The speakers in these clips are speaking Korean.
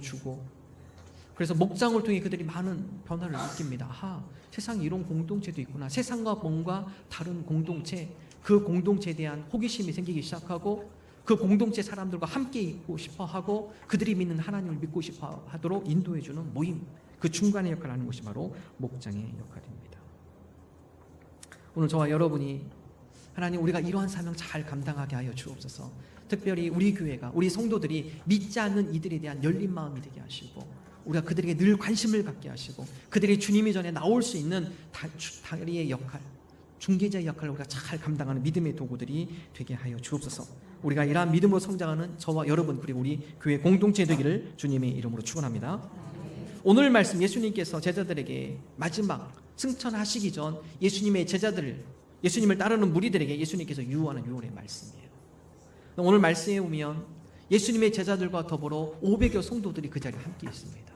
주고, 그래서 목장을 통해 그들이 많은 변화를 느낍니다. 세상에 이런 공동체도 있구나. 세상과 뭔가 다른 공동체, 그 공동체에 대한 호기심이 생기기 시작하고, 그 공동체 사람들과 함께 있고 싶어 하고, 그들이 믿는 하나님을 믿고 싶어 하도록 인도해주는 모임, 그 중간의 역할을 하는 것이 바로 목장의 역할입니다. 오늘 저와 여러분이 하나님, 우리가 이러한 사명 잘 감당하게 하여 주옵소서. 특별히 우리 교회가, 우리 성도들이 믿지 않는 이들에 대한 열린 마음이 되게 하시고, 우리가 그들에게 늘 관심을 갖게 하시고, 그들이 주님이 전에 나올 수 있는 다리의 역할, 중개자의 역할을 우리가 잘 감당하는 믿음의 도구들이 되게 하여 주옵소서. 우리가 이러한 믿음으로 성장하는 저와 여러분, 그리고 우리 교회 공동체 되기를 주님의 이름으로 축원합니다. 오늘 말씀, 예수님께서 제자들에게 마지막 승천하시기 전 예수님의 제자들, 예수님을 따르는 무리들에게 예수님께서 유언하는 유언의 말씀이에요. 오늘 말씀에 보면 예수님의 제자들과 더불어 500여 성도들이 그 자리에 함께 있습니다.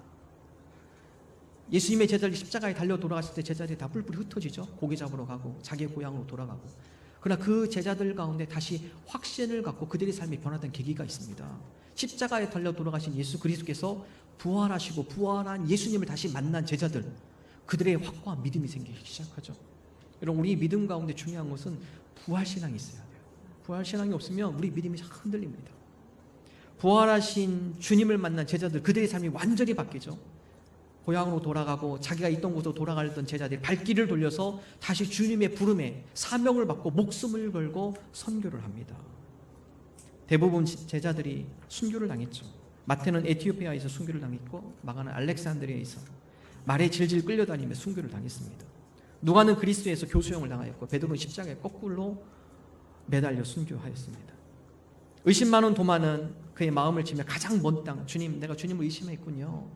예수님의 제자들이 십자가에 달려 돌아갔을 때 제자들이 다 뿔뿔이 흩어지죠. 고기 잡으러 가고 자기의 고향으로 돌아가고. 그러나 그 제자들 가운데 다시 확신을 갖고 그들의 삶이 변화된 계기가 있습니다. 십자가에 달려 돌아가신 예수 그리스도께서 부활하시고 부활한 예수님을 다시 만난 제자들, 그들의 확고한 믿음이 생기기 시작하죠. 여러분, 우리 믿음 가운데 중요한 것은 부활신앙이 있어야 돼요. 부활신앙이 없으면 우리 믿음이 흔들립니다. 부활하신 주님을 만난 제자들, 그들의 삶이 완전히 바뀌죠. 고향으로 돌아가고 자기가 있던 곳으로 돌아가던 제자들이 발길을 돌려서 다시 주님의 부름에 사명을 받고 목숨을 걸고 선교를 합니다. 대부분 제자들이 순교를 당했죠. 마태는 에티오피아에서 순교를 당했고, 마가는 알렉산드리아에서 말에 질질 끌려다니며 순교를 당했습니다. 누가는 그리스도에서 교수형을 당하였고, 베드로는 십자가에 거꾸로 매달려 순교하였습니다. 의심 많은 도마는 그의 마음을 치며 가장 먼 땅, 주님, 내가 주님을 의심했군요.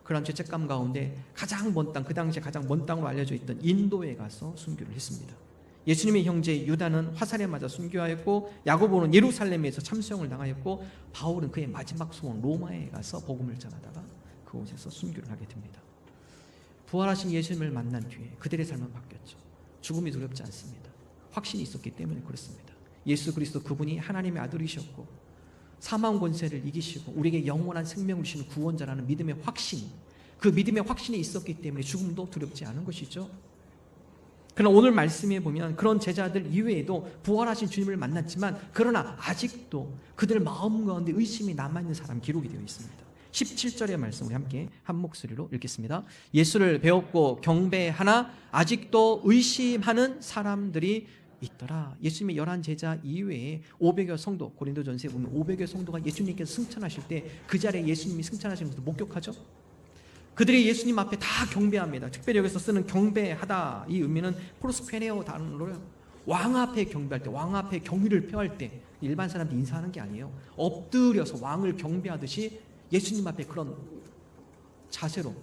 그런 죄책감 가운데 가장 먼 땅, 그 당시에 가장 먼 땅으로 알려져 있던 인도에 가서 순교를 했습니다. 예수님의 형제 유다는 화살에 맞아 순교하였고, 야고보는 예루살렘에서 참수형을 당하였고, 바울은 그의 마지막 소원 로마에 가서 복음을 전하다가 그곳에서 순교를 하게 됩니다. 부활하신 예수님을 만난 뒤에 그들의 삶은 바뀌었죠. 죽음이 두렵지 않습니다. 확신이 있었기 때문에 그렇습니다. 예수 그리스도 그분이 하나님의 아들이셨고 사망 권세를 이기시고 우리에게 영원한 생명을 주시는 구원자라는 믿음의 확신, 그 믿음의 확신이 있었기 때문에 죽음도 두렵지 않은 것이죠. 그러나 오늘 말씀에 보면 그런 제자들 이외에도 부활하신 주님을 만났지만, 그러나 아직도 그들 마음 가운데 의심이 남아있는 사람 기록이 되어 있습니다. 17절의 말씀 우리 함께 한 목소리로 읽겠습니다. 예수를 배웠고 경배하나 아직도 의심하는 사람들이 있더라. 예수님의 11 제자 이외에 500여 성도, 고린도전서에 보면 500여 성도가 예수님께서 승천하실 때 그 자리에 예수님이 승천하시는 것을 목격하죠. 그들이 예수님 앞에 다 경배합니다. 특별히 여기서 쓰는 경배하다, 이 의미는 프로스페네오 단어로 왕 앞에 경배할 때, 왕 앞에 경의를 표할 때, 일반 사람들이 인사하는 게 아니에요. 엎드려서 왕을 경배하듯이 예수님 앞에 그런 자세로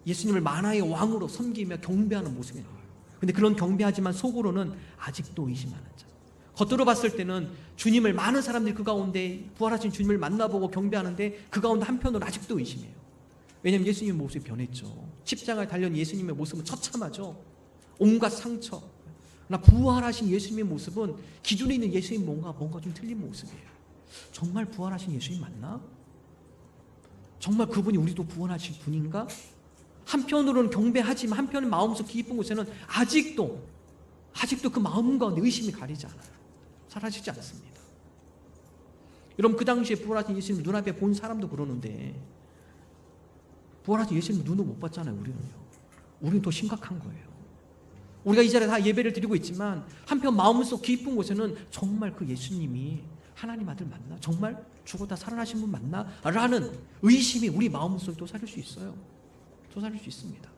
예수님을 만화의 왕으로 섬기며 경배하는 모습이 나와요. 근데 그런 경배하지만 속으로는 아직도 의심하는 자. 겉으로 봤을 때는 주님을, 많은 사람들이 그 가운데 부활하신 주님을 만나보고 경배하는데 그 가운데 한편으로 아직도 의심해요. 왜냐하면 예수님의 모습이 변했죠. 십자가에 달린 예수님의 모습은 처참하죠. 온갖 상처. 그러나 부활하신 예수님의 모습은 기존에 있는 예수님 뭔가 좀 틀린 모습이에요. 정말 부활하신 예수님 맞나? 정말 그분이 우리도 구원하신 분인가? 한편으로는 경배하지만 한편은 마음속 깊은 곳에는 아직도 그 마음 가운데 의심이 가리지 않아요. 사라지지 않습니다. 여러분, 그 당시에 부활하신 예수님 눈앞에 본 사람도 그러는데, 부활하신 예수님 눈을 못 봤잖아요. 우리는 더 심각한 거예요. 우리가 이 자리에 다 예배를 드리고 있지만 한편 마음속 깊은 곳에는 정말 그 예수님이 하나님 아들 맞나? 정말 죽었다 살아나신 분 맞나? 라는 의심이 우리 마음속에 도사릴 수 있어요. 도사릴 수 있습니다.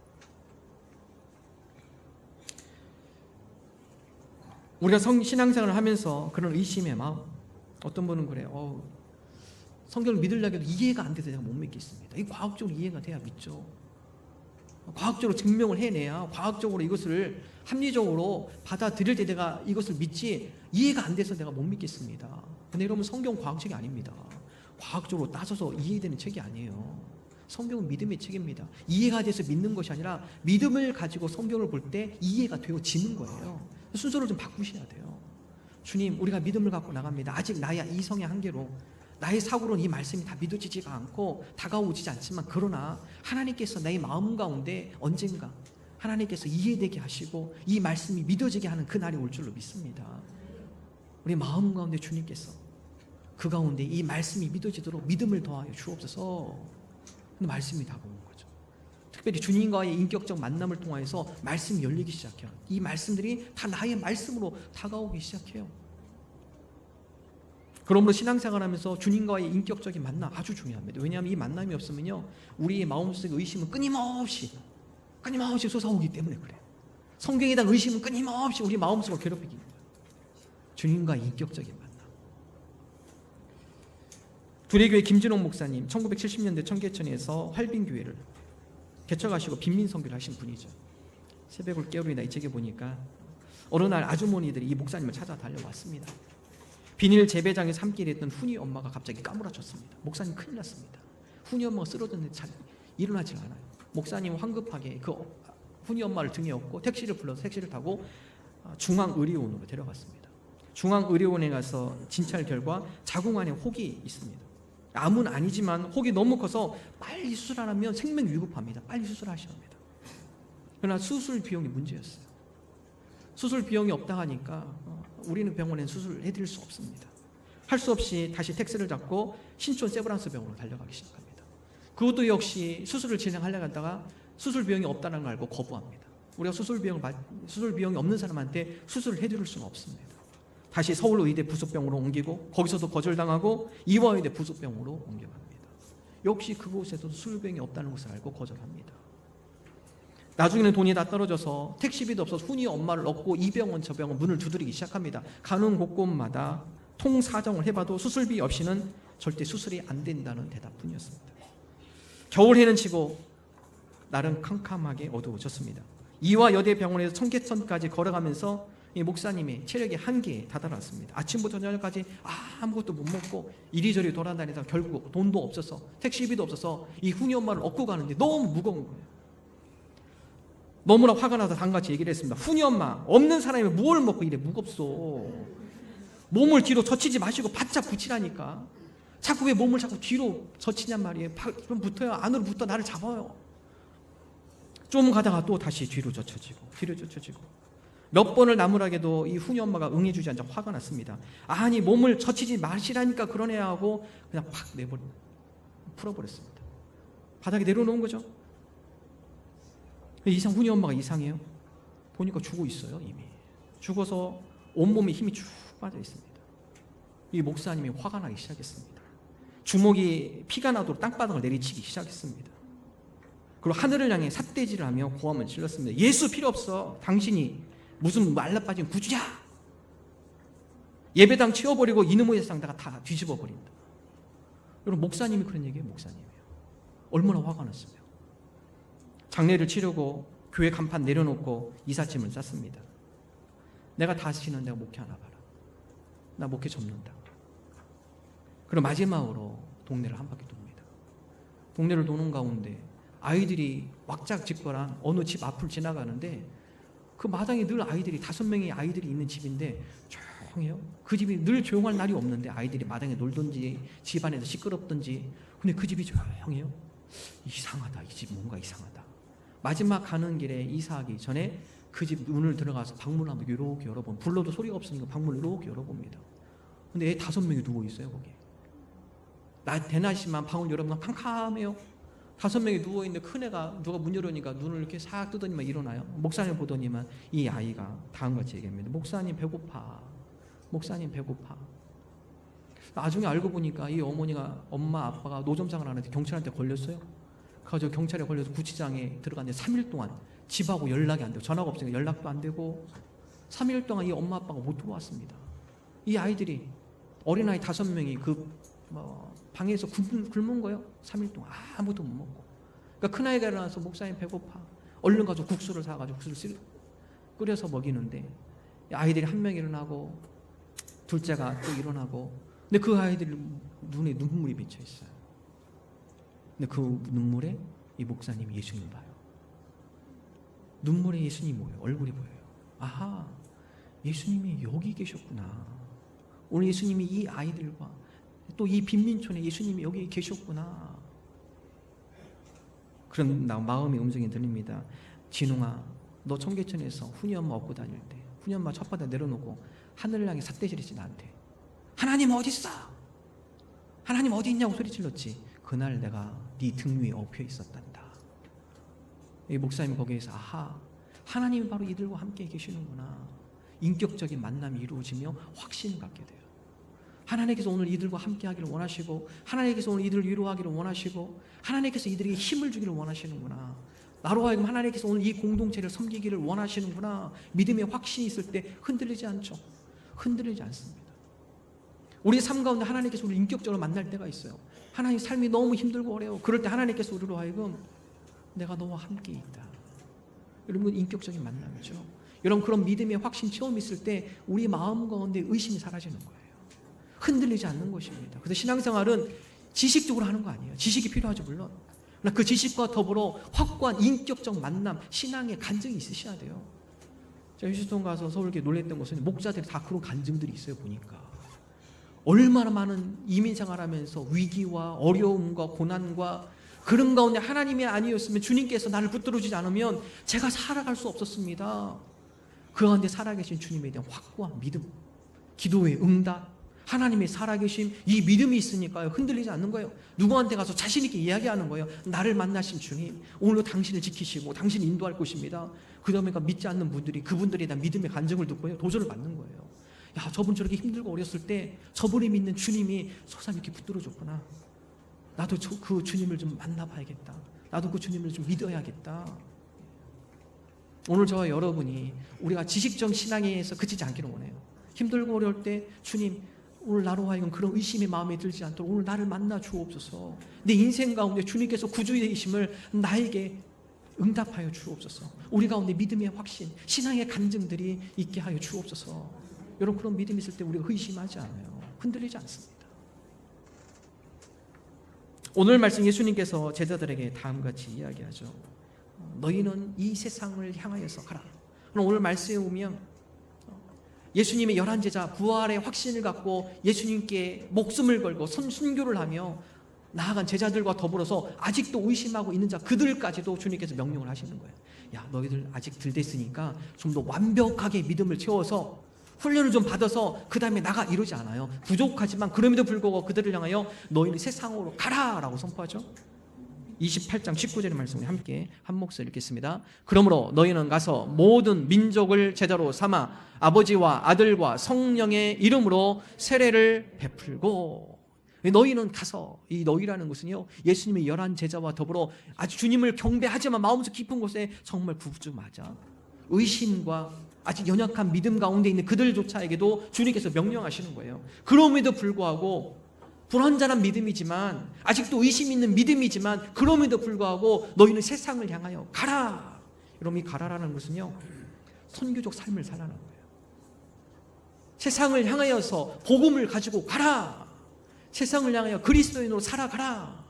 우리가 신앙생활을 하면서 그런 의심의 마음, 어떤 분은 그래요. 성경을 믿으려고 해도 이해가 안 돼서 내가 못 믿겠습니다. 이 과학적으로 이해가 돼야 믿죠. 과학적으로 증명을 해내야, 과학적으로 이것을 합리적으로 받아들일 때 내가 이것을 믿지, 이해가 안 돼서 내가 못 믿겠습니다. 근데 여러분, 성경 과학책이 아닙니다. 과학적으로 따져서 이해되는 책이 아니에요. 성경은 믿음의 책입니다. 이해가 돼서 믿는 것이 아니라 믿음을 가지고 성경을 볼 때 이해가 되어지는 거예요. 순서를 좀 바꾸셔야 돼요. 주님, 우리가 믿음을 갖고 나갑니다. 아직 나야 이성의 한계로 나의 사고로는 이 말씀이 다 믿어지지가 않고 다가오지 않지만, 그러나 하나님께서 내 마음 가운데 언젠가 하나님께서 이해되게 하시고 이 말씀이 믿어지게 하는 그날이 올 줄로 믿습니다. 우리 마음 가운데 주님께서 그 가운데 이 말씀이 믿어지도록 믿음을 더하여 주옵소서. 근데 말씀이 다가오는 거죠. 특별히 주님과의 인격적 만남을 통해서 말씀이 열리기 시작해요. 이 말씀들이 다 나의 말씀으로 다가오기 시작해요. 그러므로 신앙생활하면서 주님과의 인격적인 만남 아주 중요합니다. 왜냐하면 이 만남이 없으면요, 우리의 마음속의 의심은 끊임없이 솟아오기 때문에 그래요. 성경에 대한 의심은 끊임없이 우리 마음속을 괴롭히기 때문에. 주님과의 인격적인 만남. 두레교회 김진홍 목사님 1970년대 청계천에서 활빈교회를 개척하시고 빈민 선교를 하신 분이죠. 새벽을 깨우리나 이 책에 보니까 어느 날 아주머니들이 이 목사님을 찾아 달려왔습니다. 비닐 재배장에 삶길에 있던 훈이 엄마가 갑자기 까무라쳤습니다. 목사님 큰일 났습니다. 훈이 엄마가 쓰러졌는데 잘 일어나질 않아요. 목사님 황급하게 그 훈이 엄마를 등에 업고 택시를 불러서 택시를 타고 중앙의료원으로 데려갔습니다. 중앙의료원에 가서 진찰 결과 자궁 안에 혹이 있습니다. 암은 아니지만 혹이 너무 커서 빨리 수술 안 하면 생명 위급합니다. 빨리 수술하셔야 합니다. 그러나 수술 비용이 문제였어요. 수술 비용이 없다 하니까 우리는 병원엔 수술을 해드릴 수 없습니다. 할 수 없이 다시 택시를 잡고 신촌 세브란스 병원으로 달려가기 시작합니다. 그것도 역시 수술을 진행하려고 하다가 수술 비용이 없다는 걸 알고 거부합니다. 우리가 수술 비용이 없는 사람한테 수술을 해드릴 수는 없습니다. 다시 서울의대 부속병으로 옮기고 거기서도 거절당하고 이화의대 부속병으로 옮겨갑니다. 역시 그곳에도 수술 비용이 없다는 것을 알고 거절합니다. 나중에는 돈이 다 떨어져서 택시비도 없어서 훈이 엄마를 얻고 이 병원 저 병원 문을 두드리기 시작합니다. 가는 곳곳마다 통사정을 해봐도 수술비 없이는 절대 수술이 안 된다는 대답뿐이었습니다. 겨울해는 지고 날은 캄캄하게 어두워졌습니다. 이화여대병원에서 청계천까지 걸어가면서 이 목사님의 체력이 한계에 다다랐습니다. 아침부터 저녁까지 아무것도 못 먹고 이리저리 돌아다니다가 결국 돈도 없어서 택시비도 없어서 이 훈이 엄마를 얻고 가는데 너무 무거운 거예요. 너무나 화가 나서 다음같이 얘기를 했습니다. 훈이 엄마, 없는 사람이 뭘 먹고 이래 무겁소. 몸을 뒤로 젖히지 마시고 바짝 붙이라니까. 자꾸 왜 몸을 자꾸 뒤로 젖히냔 말이에요. 좀 붙어요. 안으로 붙어 나를 잡아요. 좀 가다가 또 다시 뒤로 젖혀지고 몇 번을 나무라게도 이 훈이 엄마가 응해주지 않자 화가 났습니다. 아니 몸을 젖히지 마시라니까 그러네 하고 그냥 팍 풀어버렸습니다. 바닥에 내려놓은 거죠. 훈이 엄마가 이상해요. 보니까 죽어 있어요. 이미 죽어서 온몸에 힘이 쭉 빠져 있습니다. 이 목사님이 화가 나기 시작했습니다. 주먹이 피가 나도록 땅바닥을 내리치기 시작했습니다. 그리고 하늘을 향해 삿대질을 하며 고함을 질렀습니다. 예수 필요 없어. 당신이 무슨 말라빠진 구주야. 예배당 치워버리고 이놈의 세상다가 다 뒤집어 버린다. 여러분 목사님이 그런 얘기예요. 목사님이에요. 얼마나 화가 났으면. 장례를 치르고 교회 간판 내려놓고 이삿짐을 쌌습니다. 내가 다시는 내가 목회 하나 봐라. 나 목회 접는다. 그리고 마지막으로 동네를 한 바퀴 돕니다. 동네를 도는 가운데 아이들이 왁작지껄한 어느 집 앞을 지나가는데 그 마당에 늘 아이들이 5명의 아이들이 있는 집인데 조용해요. 그 집이 늘 조용할 날이 없는데 아이들이 마당에 놀던지 집안에서 시끄럽던지 근데 그 집이 조용해요. 이상하다. 이 집 뭔가 이상하다. 마지막 가는 길에 이사하기 전에 그 집 문을 들어가서 방문을 한번 이렇게 열어보면 불러도 소리가 없으니까 방문을 이렇게 열어봅니다. 근데 애 5명이 누워있어요. 거기 대낮이만 방을 열어보면 캄캄해요. 5명이 누워있는데 큰애가 누가 문 열으니까 눈을 이렇게 싹 뜨더니만 일어나요. 목사님 보더니만 이 아이가 다음같이 얘기합니다. 목사님 배고파. 목사님 배고파. 나중에 알고 보니까 이 어머니가 엄마 아빠가 노점상을 하는데 경찰한테 걸렸어요. 그래서 경찰에 걸려서 구치장에 들어갔는데 3일 동안 집하고 연락이 안 되고 전화가 없으니까 연락도 안 되고 3일 동안 이 엄마 아빠가 못 들어왔습니다. 이 아이들이 어린아이 5명이 그 방에서 굶은 거예요. 3일 동안 아무것도 못 먹고. 그러니까 큰아이가 일어나서 목사님 배고파. 얼른 가서 국수를 사가지고 국수를 끓여서 먹이는데 아이들이 한 명 일어나고 둘째가 또 일어나고 근데 그 아이들 눈에 눈물이 비쳐 있어요. 근데 그 눈물에 이 목사님이 예수님 봐요. 눈물에 예수님이 뭐예요? 얼굴이 보여요. 아하, 예수님이 여기 계셨구나. 오늘 예수님이 이 아이들과 또 이 빈민촌에 예수님이 여기 계셨구나. 그런 마음의 음성이 들립니다. 진웅아, 너 청계천에서 훈이 엄마 업고 다닐 때 훈이 엄마 혓바닥 내려놓고 하늘을 향해 삿대질했지. 나한테 하나님 어디 있어? 하나님 어디 있냐고 소리 질렀지. 그날 내가 네 등 위에 엎여 있었단다. 이 목사님 거기에서 아하, 하나님이 바로 이들과 함께 계시는구나. 인격적인 만남이 이루어지며 확신을 갖게 돼요. 하나님께서 오늘 이들과 함께 하기를 원하시고, 하나님께서 오늘 이들을 위로하기를 원하시고, 하나님께서 이들에게 힘을 주기를 원하시는구나. 나로 하여금 하나님께서 오늘 이 공동체를 섬기기를 원하시는구나. 믿음의 확신이 있을 때 흔들리지 않죠. 흔들리지 않습니다. 우리 삶 가운데 하나님께서 우리를 인격적으로 만날 때가 있어요. 하나님 삶이 너무 힘들고 어려워. 그럴 때 하나님께서 우리로 하여금 내가 너와 함께 있다. 여러분, 인격적인 만남이죠. 여러분, 그런 믿음의 확신 체험이 있을 때 우리 마음 가운데 의심이 사라지는 거예요. 흔들리지 않는 것입니다. 그래서 신앙생활은 지식적으로 하는 거 아니에요. 지식이 필요하죠, 물론. 그러나 그 지식과 더불어 확고한 인격적 만남, 신앙의 간증이 있으셔야 돼요. 제가 휴스턴 가서 서울교회 놀랬던 것은 목자들이 다 그런 간증들이 있어요. 보니까 얼마나 많은 이민생활하면서 위기와 어려움과 고난과 그런 가운데 하나님이 아니었으면, 주님께서 나를 붙들어주지 않으면 제가 살아갈 수 없었습니다. 그 가운데 살아계신 주님에 대한 확고한 믿음, 기도의 응답, 하나님의 살아계심, 이 믿음이 있으니까요 흔들리지 않는 거예요. 누구한테 가서 자신 있게 이야기하는 거예요. 나를 만나신 주님, 오늘도 당신을 지키시고 당신을 인도할 것입니다. 그러다 보니까 믿지 않는 분들이 그분들에 대한 믿음의 간증을 듣고요 도전을 받는 거예요. 야, 저분 저렇게 힘들고 어렸을 때 저분이 믿는 주님이 서삼 이렇게 붙들어줬구나. 나도 그 주님을 좀 만나봐야겠다. 나도 그 주님을 좀 믿어야겠다. 오늘 저와 여러분이 우리가 지식적 신앙에서 그치지 않기를 원해요. 힘들고 어려울 때 주님, 오늘 나로 하여금 그런 의심의 마음에 들지 않도록 오늘 나를 만나 주옵소서. 내 인생 가운데 주님께서 구주이심을 나에게 응답하여 주옵소서. 우리 가운데 믿음의 확신, 신앙의 간증들이 있게 하여 주옵소서. 여러분, 그런 믿음이 있을 때 우리가 의심하지 않아요. 흔들리지 않습니다. 오늘 말씀 예수님께서 제자들에게 다음같이 이야기하죠. 너희는 이 세상을 향하여서 가라. 오늘 말씀에 보면 예수님의 11제자 부활의 확신을 갖고 예수님께 목숨을 걸고 순교를 하며 나아간 제자들과 더불어서 아직도 의심하고 있는 자 그들까지도 주님께서 명령을 하시는 거예요. 야, 너희들 아직 덜 됐으니까 좀 더 완벽하게 믿음을 채워서 훈련을 좀 받아서 그 다음에 나가, 이러지 않아요. 부족하지만 그럼에도 불구하고 그들을 향하여 너희는 세상으로 가라 라고 선포하죠. 28장 19절의 말씀을 함께 한 목소리 읽겠습니다. 그러므로 너희는 가서 모든 민족을 제자로 삼아 아버지와 아들과 성령의 이름으로 세례를 베풀고. 너희는 가서, 이 너희라는 것은요 예수님의 11제자와 더불어 아주 주님을 경배하지만 마음속 깊은 곳에 정말 구주마자 의심과 아직 연약한 믿음 가운데 있는 그들조차에게도 주님께서 명령하시는 거예요. 그럼에도 불구하고 불완전한 믿음이지만, 아직도 의심 있는 믿음이지만, 그럼에도 불구하고 너희는 세상을 향하여 가라. 여러분, 이 가라라는 것은요 선교적 삶을 살라는 거예요. 세상을 향하여서 복음을 가지고 가라. 세상을 향하여 그리스도인으로 살아가라.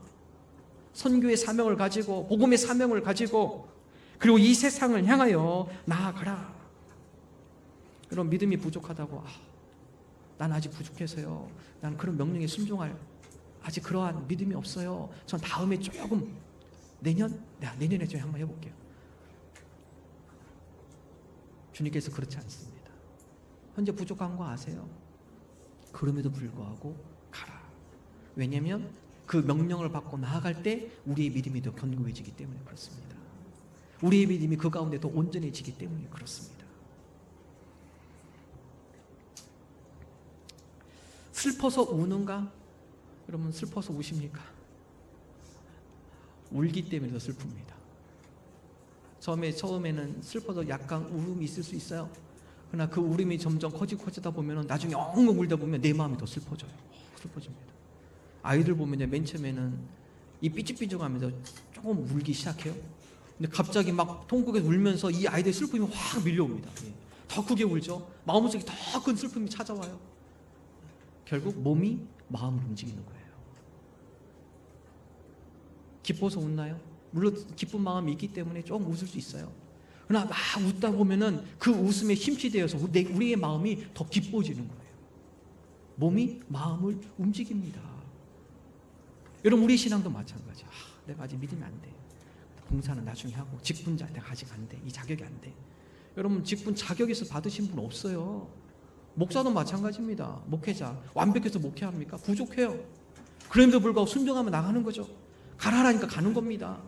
선교의 사명을 가지고, 복음의 사명을 가지고, 그리고 이 세상을 향하여 나아가라. 여러분, 믿음이 부족하다고, 난 아직 부족해서요, 난 그런 명령에 순종할 아직 그러한 믿음이 없어요, 전 다음에 조금, 내년에 좀 한번 해볼게요. 주님께서 그렇지 않습니다. 현재 부족한 거 아세요? 그럼에도 불구하고 가라. 왜냐하면 그 명령을 받고 나아갈 때 우리의 믿음이 더 견고해지기 때문에 그렇습니다. 우리의 믿음이 그 가운데 더 온전해지기 때문에 그렇습니다. 슬퍼서 우는가? 여러분, 슬퍼서 우십니까? 울기 때문에 더 슬픕니다. 처음에는 슬퍼서 약간 울음이 있을 수 있어요. 그러나 그 울음이 점점 커지다 보면 나중에 엉엉 울다 보면 내 마음이 더 슬퍼져요. 슬퍼집니다. 아이들 보면 맨 처음에는 이 삐죽삐죽하면서 조금 울기 시작해요. 근데 갑자기 막 통곡에 울면서 이 아이들의 슬픔이 확 밀려옵니다. 더 크게 울죠. 마음속에 더 큰 슬픔이 찾아와요. 결국 몸이 마음을 움직이는 거예요. 기뻐서 웃나요? 물론 기쁜 마음이 있기 때문에 조금 웃을 수 있어요. 그러나 막 웃다 보면은 그 웃음에 힘이 되어서 우리의 마음이 더 기뻐지는 거예요. 몸이 마음을 움직입니다. 여러분 우리 신앙도 마찬가지야. 내가 아직 믿으면 안 돼. 봉사는 나중에 하고 직분자 내가 아직 안 돼. 이 자격이 안 돼. 여러분 직분 자격에서 받으신 분 없어요. 목사도 마찬가지입니다. 목회자 완벽해서 목회합니까? 부족해요. 그럼에도 불구하고 순종하면 나가는 거죠. 가라라니까 가는 겁니다.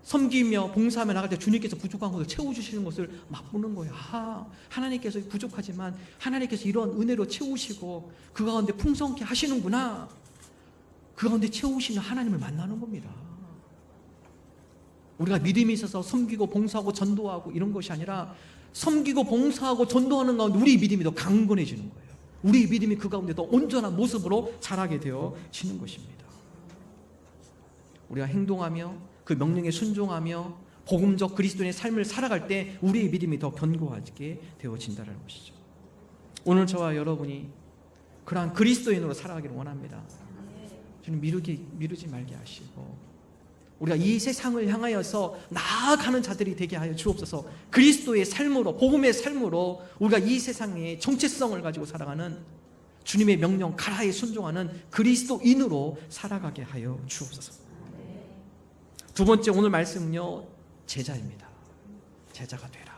섬기며 봉사하며 나갈 때 주님께서 부족한 것을 채워주시는 것을 맛보는 거예요. 하나님께서 부족하지만 하나님께서 이런 은혜로 채우시고 그 가운데 풍성케 하시는구나. 그 가운데 채우시는 하나님을 만나는 겁니다. 우리가 믿음이 있어서 섬기고 봉사하고 전도하고 이런 것이 아니라 섬기고 봉사하고 전도하는 가운데 우리 믿음이 더 강건해지는 거예요. 우리 믿음이 그 가운데 더 온전한 모습으로 자라게 되어지는 것입니다. 우리가 행동하며 그 명령에 순종하며 복음적 그리스도인의 삶을 살아갈 때 우리의 믿음이 더 견고하게 되어진다는 것이죠. 오늘 저와 여러분이 그러한 그리스도인으로 살아가기를 원합니다. 주님 미루지 말게 하시고 우리가 이 세상을 향하여서 나아가는 자들이 되게 하여 주옵소서. 그리스도의 삶으로 복음의 삶으로 우리가 이 세상의 정체성을 가지고 살아가는 주님의 명령 가라에 순종하는 그리스도인으로 살아가게 하여 주옵소서. 두 번째 오늘 말씀은요 제자입니다. 제자가 되라.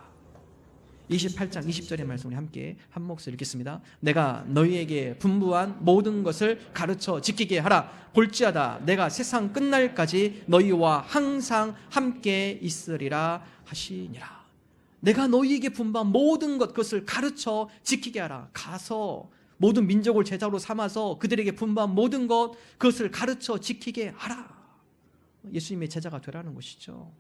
28장 20절의 말씀을 함께 한 목소리 읽겠습니다. 내가 너희에게 분부한 모든 것을 가르쳐 지키게 하라. 볼지어다 내가 세상 끝날까지 너희와 항상 함께 있으리라 하시니라. 내가 너희에게 분부한 모든 것 그것을 가르쳐 지키게 하라. 가서 모든 민족을 제자로 삼아서 그들에게 분부한 모든 것 그것을 가르쳐 지키게 하라. 예수님의 제자가 되라는 것이죠.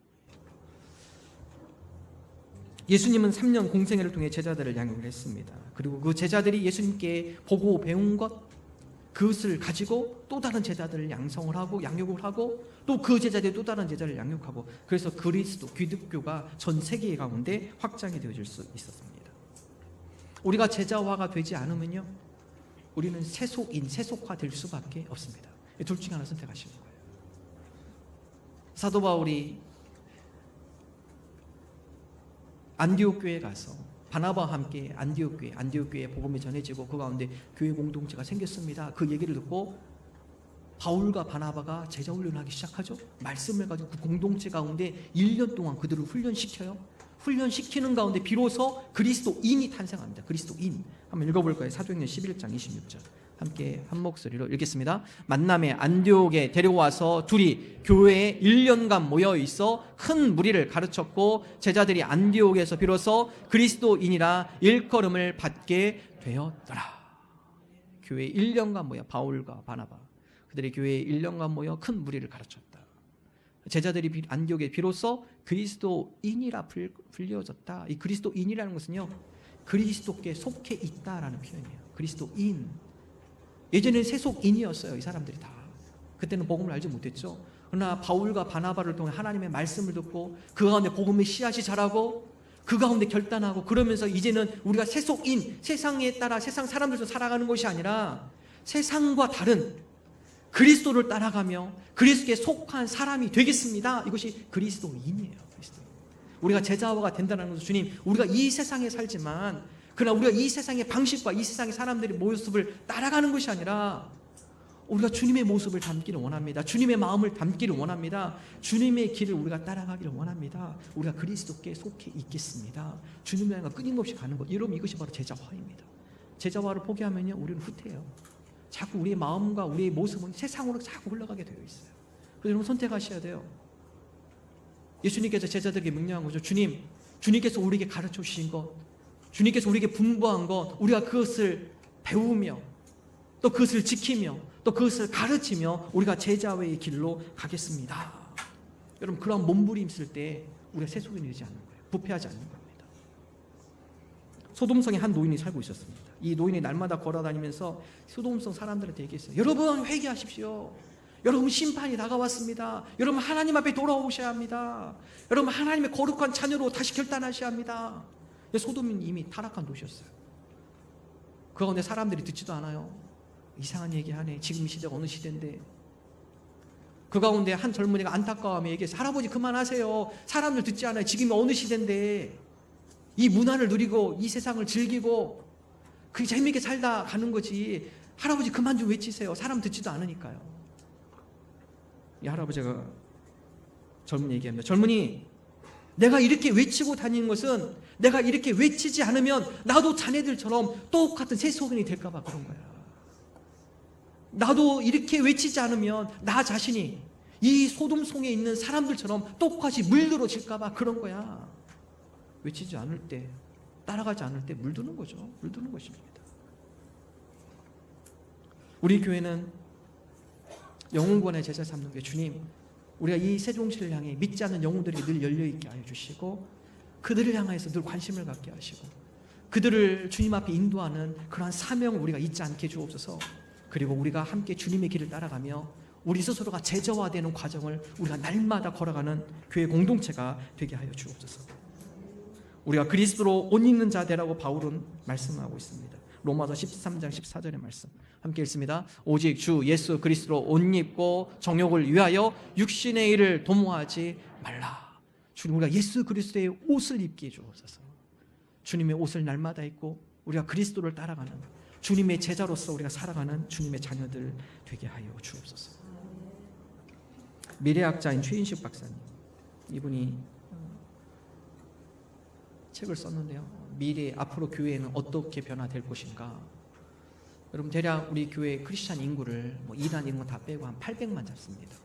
예수님은 3년 공생애를 통해 제자들을 양육을 했습니다. 그리고 그 제자들이 예수님께 보고 배운 것 그것을 가지고 또 다른 제자들을 양성을 하고 양육을 하고 또 그 제자들이 또 다른 제자를 양육하고 그래서 그리스도 기독교가 전 세계 가운데 확장이 되어질 수 있었습니다. 우리가 제자화가 되지 않으면요 우리는 세속화 될 수밖에 없습니다. 둘 중에 하나 선택하시는 거예요. 사도 바울이 안디옥 교회에 가서 바나바와 함께 안디옥 교회에 복음이 전해지고 그 가운데 교회 공동체가 생겼습니다. 그 얘기를 듣고 바울과 바나바가 제자 훈련을 하기 시작하죠. 말씀을 가지고 그 공동체 가운데 1년 동안 그들을 훈련시켜요. 훈련시키는 가운데 비로소 그리스도인이 탄생합니다. 그리스도인. 한번 읽어볼까요? 사도행전 11장 26절. 함께 한 목소리로 읽겠습니다. 만남에 안디옥에 데려와서 둘이 교회에 1년간 모여 있어 큰 무리를 가르쳤고 제자들이 안디옥에서 비로소 그리스도인이라 일컬음을 받게 되었더라. 교회에 1년간 모여 바울과 바나바 그들의 교회에 1년간 모여 큰 무리를 가르쳤다. 제자들이 안디옥에 비로소 그리스도인이라 불려졌다. 이 그리스도인이라는 것은요 그리스도께 속해 있다라는 표현이에요. 그리스도인. 예전에는 세속인이었어요. 이 사람들이 다. 그때는 복음을 알지 못했죠. 그러나 바울과 바나바를 통해 하나님의 말씀을 듣고 그 가운데 복음의 씨앗이 자라고 그 가운데 결단하고 그러면서 이제는 우리가 세속인, 세상에 따라 세상 사람들도 살아가는 것이 아니라 세상과 다른 그리스도를 따라가며 그리스도에 속한 사람이 되겠습니다. 이것이 그리스도인이에요. 그리스도인. 우리가 제자화가 된다는 것은 주님 우리가 이 세상에 살지만 그러나 우리가 이 세상의 방식과 이 세상의 사람들의 모습을 따라가는 것이 아니라 우리가 주님의 모습을 담기를 원합니다. 주님의 마음을 담기를 원합니다. 주님의 길을 우리가 따라가기를 원합니다. 우리가 그리스도께 속해 있겠습니다. 주님을 향해 끊임없이 가는 것. 여러분 이것이 바로 제자화입니다. 제자화를 포기하면요 우리는 후퇴해요. 자꾸 우리의 마음과 우리의 모습은 세상으로 자꾸 흘러가게 되어 있어요. 그래서 여러분 선택하셔야 돼요. 예수님께서 제자들에게 명령한 거죠. 주님께서 우리에게 가르쳐 주신 것 주님께서 우리에게 분부한 것 우리가 그것을 배우며 또 그것을 지키며 또 그것을 가르치며 우리가 제자의 길로 가겠습니다. 여러분 그런 몸부림쓸 때 우리가 세속인이 되지 않는 거예요. 부패하지 않는 겁니다. 소돔성에 한 노인이 살고 있었습니다. 이 노인이 날마다 걸어다니면서 소돔성 사람들한테 얘기했어요. 여러분 회개하십시오. 여러분 심판이 다가왔습니다. 여러분 하나님 앞에 돌아오셔야 합니다. 여러분 하나님의 거룩한 자녀로 다시 결단하셔야 합니다. 소돔은 이미 타락한 도시였어요. 그 가운데 사람들이 듣지도 않아요. 이상한 얘기하네. 지금 시대가 어느 시대인데. 그 가운데 한 젊은이가 안타까워하며 얘기했어요. 할아버지 그만하세요. 사람들 듣지 않아요. 지금이 어느 시대인데 이 문화를 누리고 이 세상을 즐기고 그 재미있게 살다 가는 거지. 할아버지 그만 좀 외치세요. 사람 듣지도 않으니까요. 이 할아버지가 젊은이 얘기합니다. 젊은이, 내가 이렇게 외치고 다니는 것은 내가 이렇게 외치지 않으면 나도 자네들처럼 똑같은 새소년이 될까 봐 그런 거야. 나도 이렇게 외치지 않으면 나 자신이 이 소돔성에 있는 사람들처럼 똑같이 물들어질까 봐 그런 거야. 외치지 않을 때, 따라가지 않을 때 물드는 거죠. 물드는 것입니다. 우리 교회는 영혼권의 제자 삼는 게, 주님, 우리가 이 세종시를 향해 믿지 않는 영혼들에게 늘 열려있게 하여 주시고, 그들을 향해서 늘 관심을 갖게 하시고, 그들을 주님 앞에 인도하는 그러한 사명을 우리가 잊지 않게 주옵소서. 그리고 우리가 함께 주님의 길을 따라가며 우리 스스로가 제자화되는 과정을 우리가 날마다 걸어가는 교회 공동체가 되게 하여 주옵소서. 우리가 그리스도로 옷 입는 자 되라고 바울은 말씀하고 있습니다. 로마서 13장 14절의 말씀 함께 읽습니다. 오직 주 예수 그리스도로 옷 입고 정욕을 위하여 육신의 일을 도모하지 말라. 주님, 우리가 예수 그리스도의 옷을 입게 해주옵소서. 주님의 옷을 날마다 입고 우리가 그리스도를 따라가는 주님의 제자로서 우리가 살아가는 주님의 자녀들 되게 하여 주옵소서. 미래학자인 최인식 박사님, 이분이 책을 썼는데요. 미래, 앞으로 교회는 어떻게 변화될 것인가. 여러분, 대략 우리 교회 크리스찬 인구를 이단 이런 거 다 빼고 한 800만 잡습니다.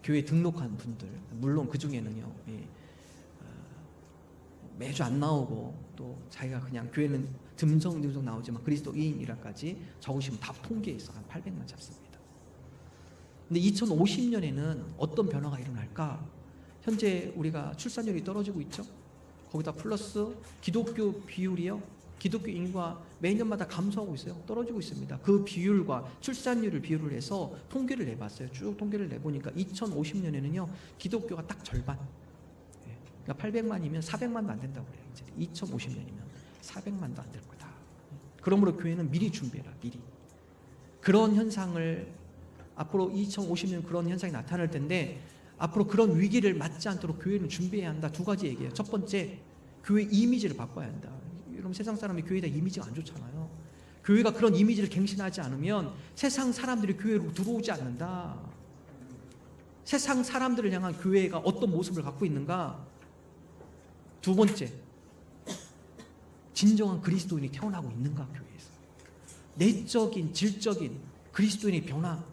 교회 등록한 분들, 물론 그 중에는요, 매주 안 나오고 또 자기가 그냥 교회는 듬성 나오지만 그리스도인이라까지 적으시면 다 통계에서 한 800만 잡습니다. 근데 2050년에는 어떤 변화가 일어날까? 현재 우리가 출산율이 떨어지고 있죠. 거기다 플러스 기독교 비율이요, 기독교 인구가 매년마다 감소하고 있어요. 떨어지고 있습니다. 그 비율과 출산율을 비율을 해서 통계를 내봤어요. 쭉 통계를 내보니까 2050년에는요 기독교가 딱 절반, 그러니까 800만이면 400만도 안 된다고 그래요. 이제 2050년이면 400만도 안 될 거다. 그러므로 교회는 미리 준비해라. 미리. 그런 현상을 앞으로 2050년 그런 현상이 나타날 텐데, 앞으로 그런 위기를 맞지 않도록 교회는 준비해야 한다. 두 가지 얘기예요. 첫 번째, 교회 이미지를 바꿔야 한다. 여러분, 세상 사람이 교회에 대한 이미지가 안 좋잖아요. 교회가 그런 이미지를 갱신하지 않으면 세상 사람들이 교회로 들어오지 않는다. 세상 사람들을 향한 교회가 어떤 모습을 갖고 있는가. 두 번째, 진정한 그리스도인이 태어나고 있는가. 교회에서 내적인 질적인 그리스도인의 변화,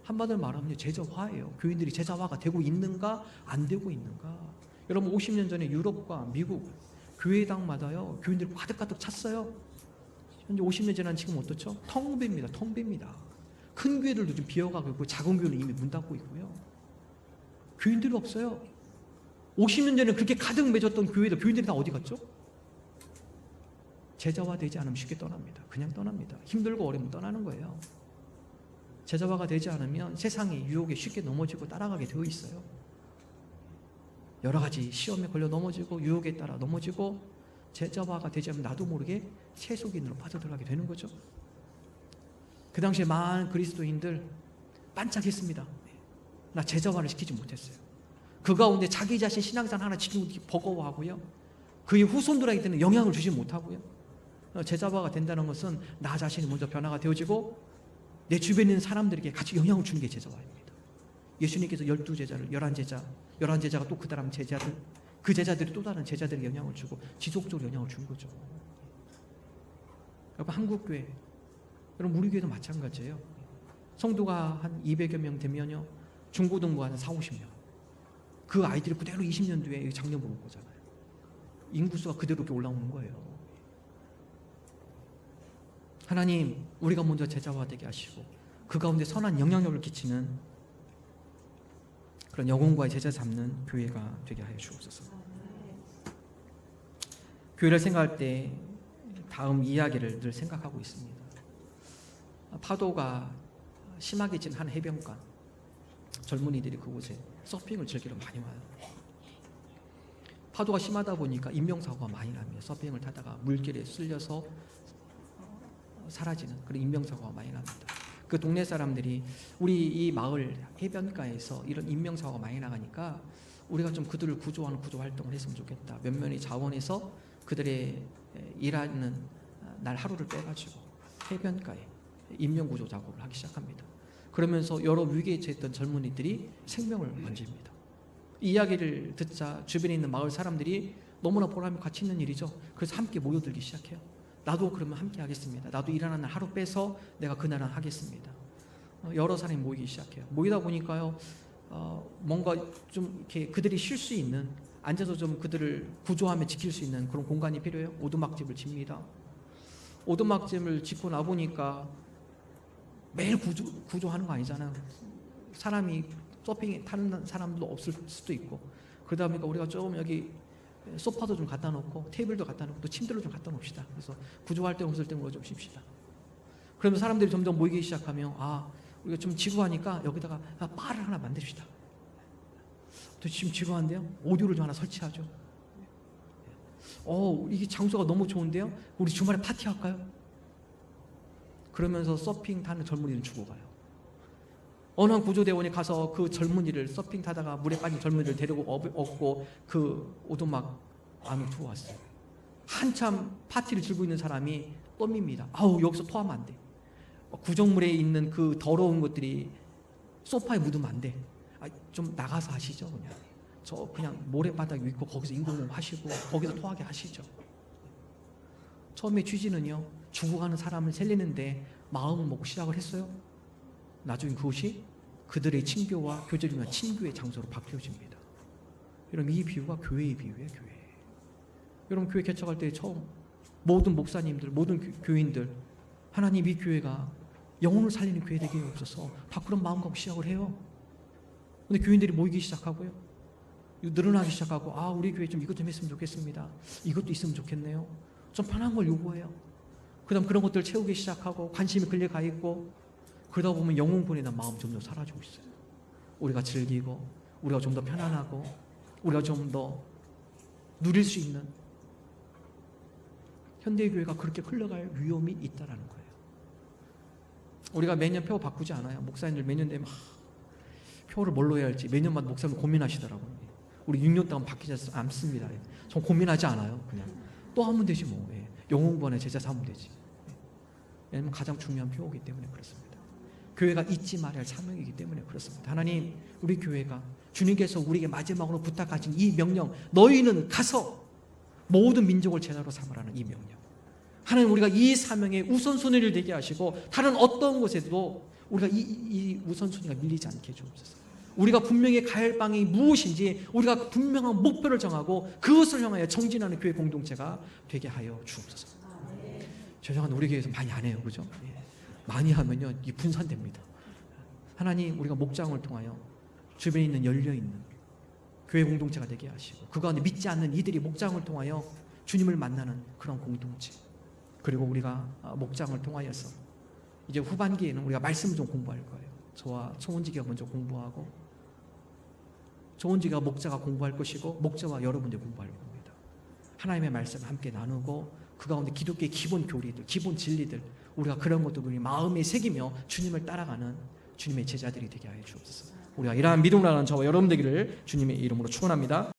한마디로 말하면 제자화예요. 교인들이 제자화가 되고 있는가 안 되고 있는가. 여러분, 50년 전에 유럽과 미국 교회당마다요 교인들이 가득가득 찼어요. 현재 50년 지난 지금 어떻죠? 텅 빕니다. 텅 빕니다. 큰 교회들도 좀 비어가고 있고 작은 교회는 이미 문 닫고 있고요. 교인들이 없어요. 50년 전에 그렇게 가득 맺었던 교회들, 교인들이 다 어디 갔죠? 제자화되지 않으면 쉽게 떠납니다. 그냥 떠납니다. 힘들고 어려우면 떠나는 거예요. 제자화가 되지 않으면 세상의 유혹에 쉽게 넘어지고 따라가게 되어 있어요. 여러 가지 시험에 걸려 넘어지고 유혹에 따라 넘어지고, 제자화가 되지 않으면 나도 모르게 세속인으로 빠져들어가게 되는 거죠. 그 당시에 많은 그리스도인들 반짝했습니다. 나 제자화를 시키지 못했어요. 그 가운데 자기 자신 신앙생활 하나 지키기 버거워하고요, 그의 후손들에게는 영향을 주지 못하고요. 제자화가 된다는 것은 나 자신이 먼저 변화가 되어지고 내 주변에 있는 사람들에게 같이 영향을 주는 게 제자화입니다. 예수님께서 12제자를 11제자가 또 그 다음 제자들, 그 제자들이 또 다른 제자들에게 영향을 주고 지속적으로 영향을 준 거죠. 여러분, 한국교회, 여러분 우리 교회도 마찬가지예요. 성도가 한 200여 명 되면요, 중고등부 한 4, 50명. 그 아이들이 그대로 20년 뒤에 작년으로 올 거잖아요. 인구수가 그대로 이렇게 올라오는 거예요. 하나님, 우리가 먼저 제자화되게 하시고 그 가운데 선한 영향력을 끼치는 그런 영혼과의 제자 잡는 교회가 되게 하여 주옵소서. 교회를 생각할 때 다음 이야기를 늘 생각하고 있습니다. 파도가 심하게 친 한 해변가, 젊은이들이 그곳에 서핑을 즐기러 많이 와요. 파도가 심하다 보니까 인명사고가 많이 납니다. 서핑을 타다가 물길에 쓸려서 사라지는 그런 인명사고가 많이 납니다. 그 동네 사람들이 우리 이 마을 해변가에서 이런 인명사고가 많이 나가니까 우리가 좀 그들을 구조하는 구조활동을 했으면 좋겠다. 몇몇이 자원해서 그들의 일하는 날 하루를 빼가지고 해변가에 인명구조 작업을 하기 시작합니다. 그러면서 여러 위기에 처했던 젊은이들이 생명을 건집니다. 이 이야기를 듣자 주변에 있는 마을 사람들이 너무나 보람이 가치 있는 일이죠. 그래서 함께 모여들기 시작해요. 나도 그러면 함께 하겠습니다. 나도 일하는 날 하루 빼서 내가 그날은 하겠습니다. 여러 사람이 모이기 시작해요. 모이다 보니까요, 뭔가 좀 이렇게 그들이 쉴 수 있는, 앉아서 좀 그들을 구조하며 지킬 수 있는 그런 공간이 필요해요. 오두막집을 집니다. 오두막집을 짓고 나 보니까 매일 구조하는 거 아니잖아요. 사람이 서핑 타는 사람도 없을 수도 있고, 그러다 보니까 우리가 좀 여기 소파도 좀 갖다 놓고 테이블도 갖다 놓고 또 침대로 좀 갖다 놓읍시다. 그래서 구조할 때 없을 때 모여 좀 쉽시다. 그러면 사람들이 점점 모이기 시작하면 우리가 좀 지루하니까 여기다가 바를 하나 만듭시다. 또 지금 지루한데요? 오디오를 좀 하나 설치하죠. 이게 장소가 너무 좋은데요? 우리 주말에 파티할까요? 그러면서 서핑 타는 젊은이를 주고 가요. 어느 한 구조대원이 가서 그 젊은이를, 서핑 타다가 물에 빠진 젊은이를 데리고 업고 그 오두막 안으로 두고 왔어요. 한참 파티를 즐기고 있는 사람이 떠밉니다. 여기서 토하면 안 돼. 구정물에 있는 그 더러운 것들이 소파에 묻으면 안 돼. 좀 나가서 하시죠. 그냥 모래바닥 있고 거기서 인공호흡 하시고 거기서 토하게 하시죠. 처음에 취지는요, 죽어가는 사람을 살리는데 마음을 먹고 시작을 했어요. 나중에 그것이 그들의 친교와 교제를 위한 친교의 장소로 바뀌어집니다. 여러분, 이 비유가 교회의 비유예요. 교회. 여러분, 교회 개척할 때 처음 모든 목사님들, 모든 교인들, 하나님 이 교회가 영혼을 살리는 교회 되게 없어서 다 그런 마음 갖고 시작을 해요. 근데 교인들이 모이기 시작하고요, 늘어나기 시작하고, 우리 교회 좀 이것 좀 했으면 좋겠습니다. 이것도 있으면 좋겠네요. 좀 편한 걸 요구해요. 그 다음 그런 것들을 채우기 시작하고 관심이 끌려가 있고, 그러다 보면 영혼권에 대한 마음 점점 사라지고 있어요. 우리가 즐기고, 우리가 좀 더 편안하고, 우리가 좀 더 누릴 수 있는 현대교회가 그렇게 흘러갈 위험이 있다는 거예요. 우리가 매년 표 바꾸지 않아요. 목사님들 매년 되면 표를 뭘로 해야 할지 매년마다 목사님 고민하시더라고요. 우리 6년 동안 바뀌지 않습니다. 전 고민하지 않아요. 그냥 또 하면 되지 뭐. 영혼권의 제자 삼으면 되지. 왜냐면 가장 중요한 표이기 때문에 그렇습니다. 교회가 잊지 말아야 할 사명이기 때문에 그렇습니다. 하나님, 우리 교회가 주님께서 우리에게 마지막으로 부탁하신 이 명령, 너희는 가서 모든 민족을 제자로 삼으라는 이 명령, 하나님, 우리가 이 사명에 우선순위를 되게 하시고 다른 어떤 곳에도 우리가 이 우선순위가 밀리지 않게 해주옵소서. 우리가 분명히 가야 할 방이 무엇인지 우리가 분명한 목표를 정하고 그것을 향하여 정진하는 교회 공동체가 되게 하여 주옵소서. 죄송한데 우리 교회에서 많이 안 해요. 그죠? 많이 하면요, 이 분산됩니다. 하나님, 우리가 목장을 통하여 주변에 있는 열려있는 교회 공동체가 되게 하시고, 그 가운데 믿지 않는 이들이 목장을 통하여 주님을 만나는 그런 공동체, 그리고 우리가 목장을 통하여서 이제 후반기에는 우리가 말씀을 좀 공부할 거예요. 저와 초원지기가 먼저 공부하고, 초원지기가 목자가 공부할 것이고, 목자와 여러분들이 공부할 겁니다. 하나님의 말씀을 함께 나누고, 그 가운데 기독교의 기본 교리들, 기본 진리들, 우리가 그런 것도 우리 마음에 새기며 주님을 따라가는 주님의 제자들이 되게 하여 주옵소서. 우리가 이러한 믿음으로 하는 저와 여러분 되기를 주님의 이름으로 축원합니다.